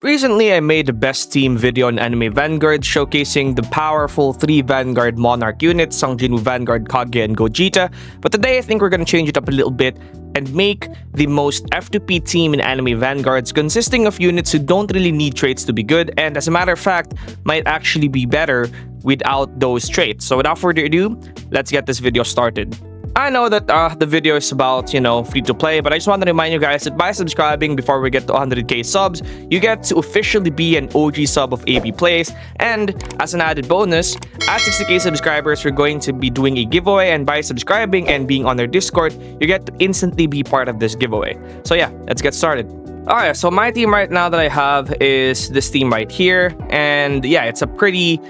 Recently, I made the best team video on Anime Vanguard showcasing the powerful 3 Vanguard Monarch units, Songjinwoo Vanguard, Kaguya, and Gogeta. But today, I think we're gonna change it up a little bit and make the most F2P team in Anime Vanguards, consisting of units who don't really need traits to be good, and as a matter of fact, might actually be better without those traits. So without further ado, let's get this video started. I know that the video is about, free to play, but I just want to remind you guys that by subscribing before we get to 100k subs, you get to officially be an OG sub of AB Plays. And as an added bonus, at 60k subscribers, we're going to be doing a giveaway, and by subscribing and being on their Discord, you get to instantly be part of this giveaway. So yeah, let's get started. Alright, so my team right now that I have is this team right here, and yeah, it's a pretty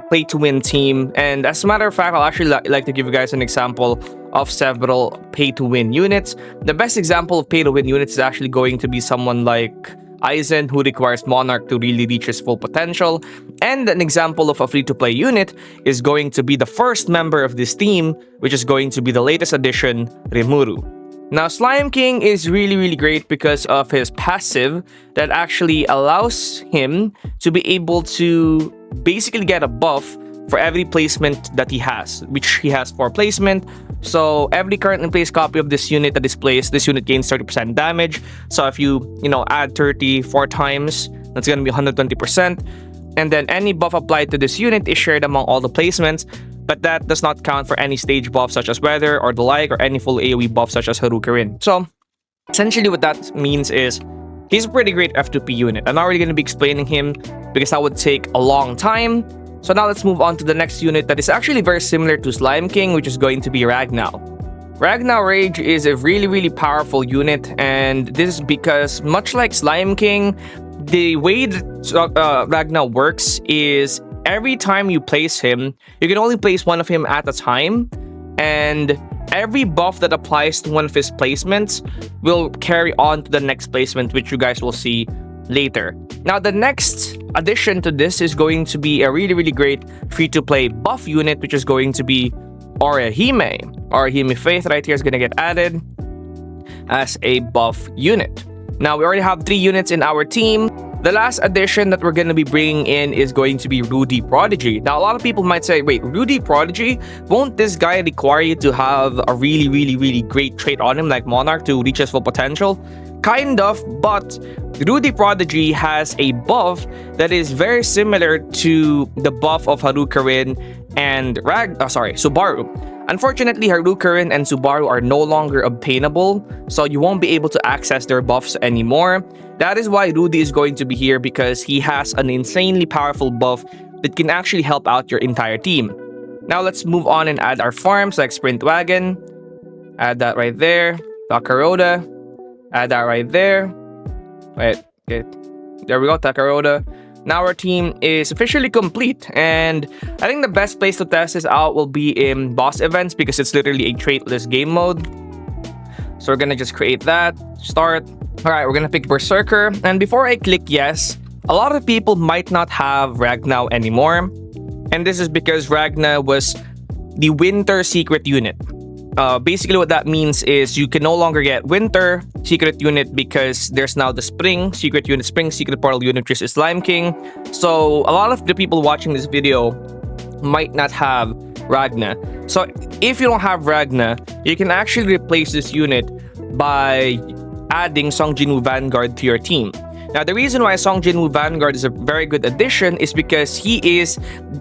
play to win team. And as a matter of fact, I'll actually like to give you guys an example of several pay to win units. The best example of pay to win units is actually going to be someone like Aizen, who requires Monarch to really reach his full potential. And an example of a free to play unit is going to be the first member of this team, which is going to be the latest addition, Rimuru. Now, Slime King is really great because of his passive that actually allows him to be able to basically get a buff for every placement that he has, which he has 4 placement. So every currently placed copy of this unit that is placed, this unit gains 30% damage. So if you add 34 times, that's going to be 120%. And then any buff applied to this unit is shared among all the placements, but that does not count for any stage buffs such as weather or the like, or any full AoE buff such as Harukarin. So essentially what that means is he's a pretty great F2P unit. I'm not really going to be explaining him because that would take a long time. So now let's move on to the next unit that is actually very similar to Slime King, which is going to be Ragnow. Ragnow Rage is a really powerful unit, and this is because much like Slime King, the way that Ragnow works is every time you place him, you can only place one of him at a time, and every buff that applies to one of his placements will carry on to the next placement, which you guys will see later. Now, the next addition to this is going to be a really great free-to-play buff unit, which is going to be Orihime. Orihime Faith right here is going to get added as a buff unit. Now, we already have 3 units in our team. The last addition that we're going to be bringing in is going to be Rudy Prodigy. Now, a lot of people might say, wait, Rudy Prodigy? Won't this guy require you to have a really great trait on him like Monarch to reach his full potential? Kind of, but Rudy Prodigy has a buff that is very similar to the buff of Harukarin and Subaru. Unfortunately, Harukarin and Subaru are no longer obtainable, so you won't be able to access their buffs anymore. That is why Rudy is going to be here, because he has an insanely powerful buff that can actually help out your entire team. Now let's move on and add our farms like Sprint Wagon. Add that right there. Takaroda. Add that right there. Wait, okay. There we go, Takaroda. Now our team is officially complete, and I think the best place to test this out will be in boss events because it's literally a traitless game mode. So we're gonna just create that, start. Alright, we're gonna pick Berserker, and before I click yes, a lot of people might not have Ragnow anymore, and this is because Ragnow was the winter secret unit. Basically what that means is you can no longer get winter secret unit because there's now the spring secret unit, spring secret portal unit, which is Slime King. So a lot of the people watching this video might not have Ragna. So if you don't have Ragna, you can actually replace this unit by adding Songjinwoo Vanguard to your team. Now, the reason why Songjinwoo Vanguard is a very good addition is because he is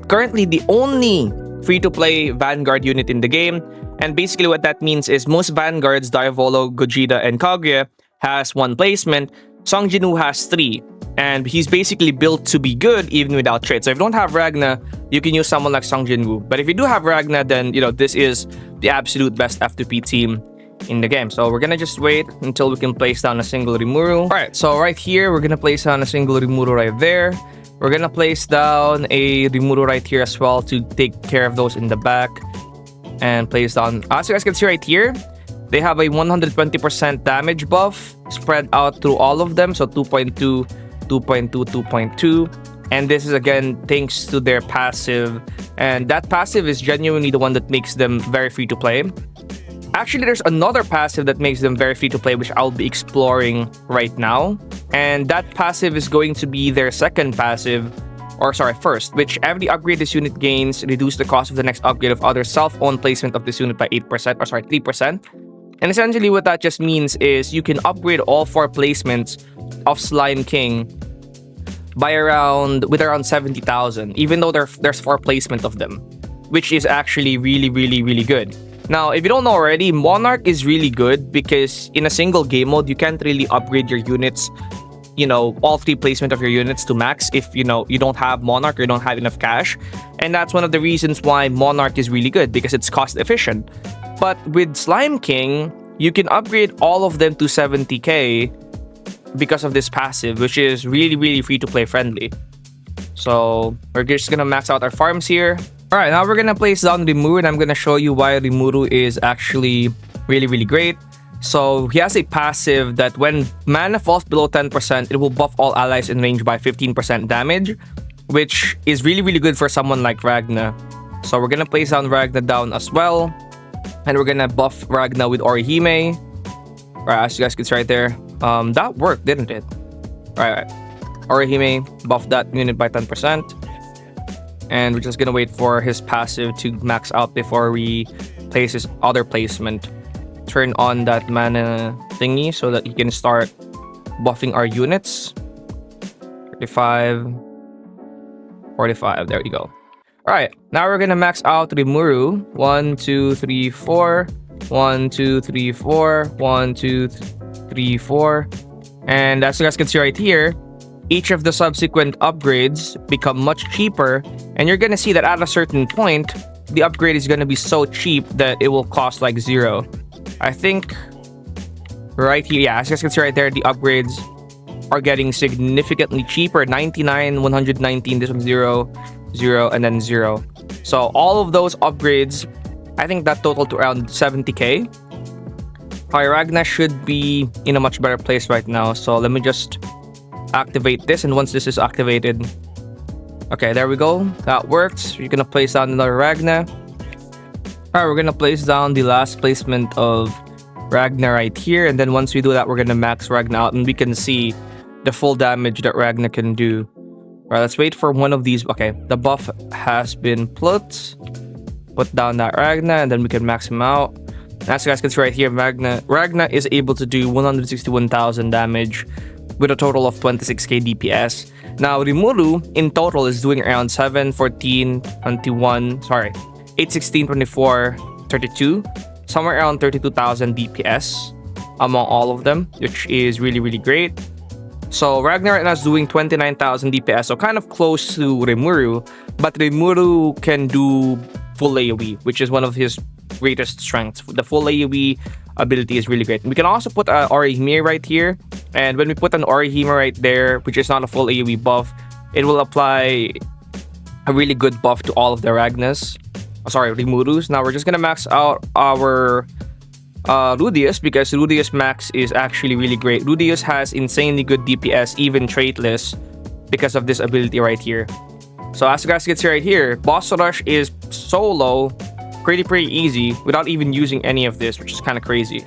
currently the only free-to-play Vanguard unit in the game. And basically what that means is most Vanguards, Diavolo, Gogeta, and Kaguya, has 1 placement. Songjinwoo has 3. And he's basically built to be good even without traits. So if you don't have Ragna, you can use someone like Songjinwoo. But if you do have Ragna, then this is the absolute best F2P team in the game. So we're gonna just wait until we can place down a single Rimuru. Alright, so right here, we're gonna place down a single Rimuru right there. We're gonna place down a Rimuru right here as well to take care of those in the back. And place down, as you guys can see right here, they have a 120% damage buff spread out through all of them. So 2.2, 2.2, 2.2. And this is again thanks to their passive. And that passive is genuinely the one that makes them very free to play. Actually, there's another passive that makes them very free to play, which I'll be exploring right now. And that passive is going to be their second passive, or sorry, first, which every upgrade this unit gains reduce the cost of the next upgrade of other self-owned placement of this unit by 8%, or sorry, 3%. And essentially what that just means is you can upgrade all 4 placements of Slime King by with around 70,000, even though there's 4 placement of them, which is actually really good. Now, if you don't know already, Monarch is really good because in a single game mode, you can't really upgrade your units, all 3 placement of your units to max if, you don't have Monarch or you don't have enough cash. And that's one of the reasons why Monarch is really good, because it's cost efficient. But with Slime King, you can upgrade all of them to 70k because of this passive, which is really free to play friendly. So we're just gonna max out our farms here. Alright, now we're gonna place down Rimuru, and I'm gonna show you why Rimuru is actually really great. So he has a passive that when mana falls below 10%, it will buff all allies in range by 15% damage, which is really good for someone like Ragna. So we're gonna place down Ragna down as well, and we're gonna buff Ragna with Orihime. Alright, as you guys can see right there, that worked, didn't it? Alright, Orihime, buff that unit by 10%. And we're just gonna wait for his passive to max out before we place his other placement. Turn on that mana thingy so that he can start buffing our units. 35, 45, there you go. Alright, now we're gonna max out Rimuru. 1, 2, 3, 4. 1, 2, 3, 4. 1, 2, 3, 4. And as you guys can see right here, each of the subsequent upgrades become much cheaper, and you're gonna see that at a certain point, the upgrade is gonna be so cheap that it will cost like 0. I think right here, yeah, as you guys can see right there, the upgrades are getting significantly cheaper. 99, 119, this one 0, 0, and then 0. So all of those upgrades, I think that total to around 70k. Ragna should be in a much better place right now. So let me just activate this, and once this is activated, okay, there we go, that works. You're gonna place down another Ragna. Alright, we're gonna place down the last placement of Ragna right here, and then once we do that, we're gonna max Ragna out, and we can see the full damage that Ragna can do. Alright, let's wait for one of these. Okay, the buff has been put down that Ragna, and then we can max him out. As you guys can see right here, Ragna is able to do 161,000 damage with a total of 26k DPS. Now, Rimuru in total is doing around 7, 14, 21, sorry, 8, 16, 24, 32, somewhere around 32,000 DPS among all of them, which is really great. So Ragnar right now is doing 29,000 DPS, so kind of close to Rimuru, but Rimuru can do full AoE, which is one of his greatest strengths. The full AoE ability is really great. We can also put Orihime right here, and when we put an Orihime right there, which is not a full AoE buff, it will apply a really good buff to all of the Ragnas. Sorry, Rimurus. Now we're just gonna max out our Rudius, because Rudius max is actually really great. Rudius has insanely good DPS, even traitless, because of this ability right here. So as you guys can see right here, boss rush is solo pretty easy without even using any of this, which is kind of crazy.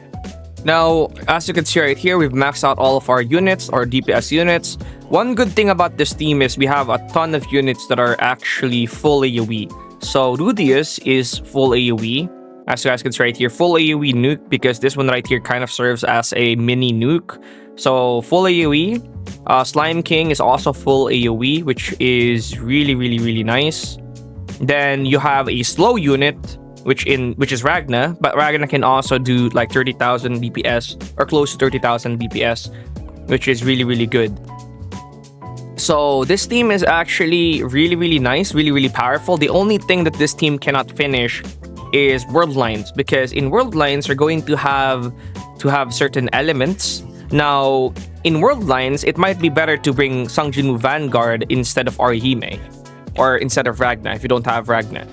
Now, as you can see right here, we've maxed out all of our units, our DPS units. One good thing about this team is we have a ton of units that are actually full AoE. So Rudius is full AoE. As you guys can see right here, full AoE nuke, because this one right here kind of serves as a mini nuke. So full AoE. Slime King is also full AoE, which is really nice. Then you have a slow unit, which is Ragna, but Ragna can also do like 30,000 DPS or close to 30,000 DPS, which is really good. So this team is actually really nice, really powerful. The only thing that this team cannot finish is world lines, because in world lines you're going to have certain elements. Now in world lines, it might be better to bring ANIME Vanguard instead of Orihime, or instead of Ragna if you don't have Ragna.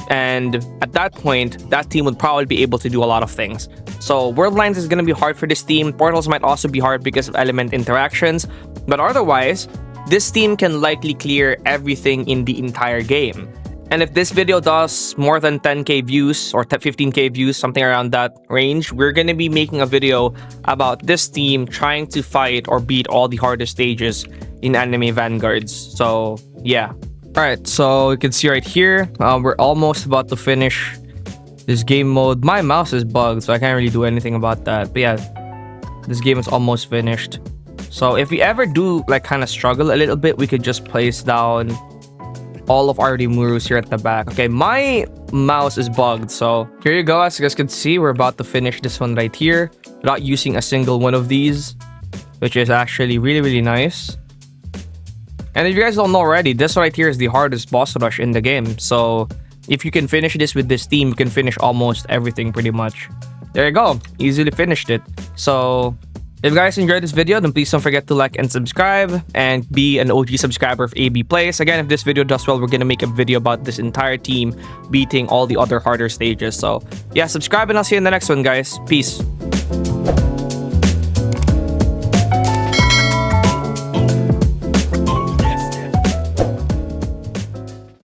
And at that point, that team would probably be able to do a lot of things. So world lines is going to be hard for this team. Portals might also be hard because of element interactions. But otherwise, this team can likely clear everything in the entire game. And if this video does more than 10k views or 15k views, something around that range, we're gonna be making a video about this team trying to fight or beat all the hardest stages in Anime Vanguards. So yeah. Alright, so you can see right here, we're almost about to finish this game mode. My mouse is bugged, so I can't really do anything about that. But yeah, this game is almost finished. So if we ever do like kind of struggle a little bit, we could just place down all of our Rimurus here at the back. Okay, my mouse is bugged, so here you go. As you guys can see, we're about to finish this one right here without using a single one of these, which is actually really nice. And if you guys don't know already, this right here is the hardest boss rush in the game. So if you can finish this with this team, you can finish almost everything pretty much. There you go, easily finished it. So if you guys enjoyed this video, then please don't forget to like and subscribe and be an OG subscriber of AB Plays. Again, if this video does well, we're gonna make a video about this entire team beating all the other harder stages. So yeah, subscribe and I'll see you in the next one, guys. Peace.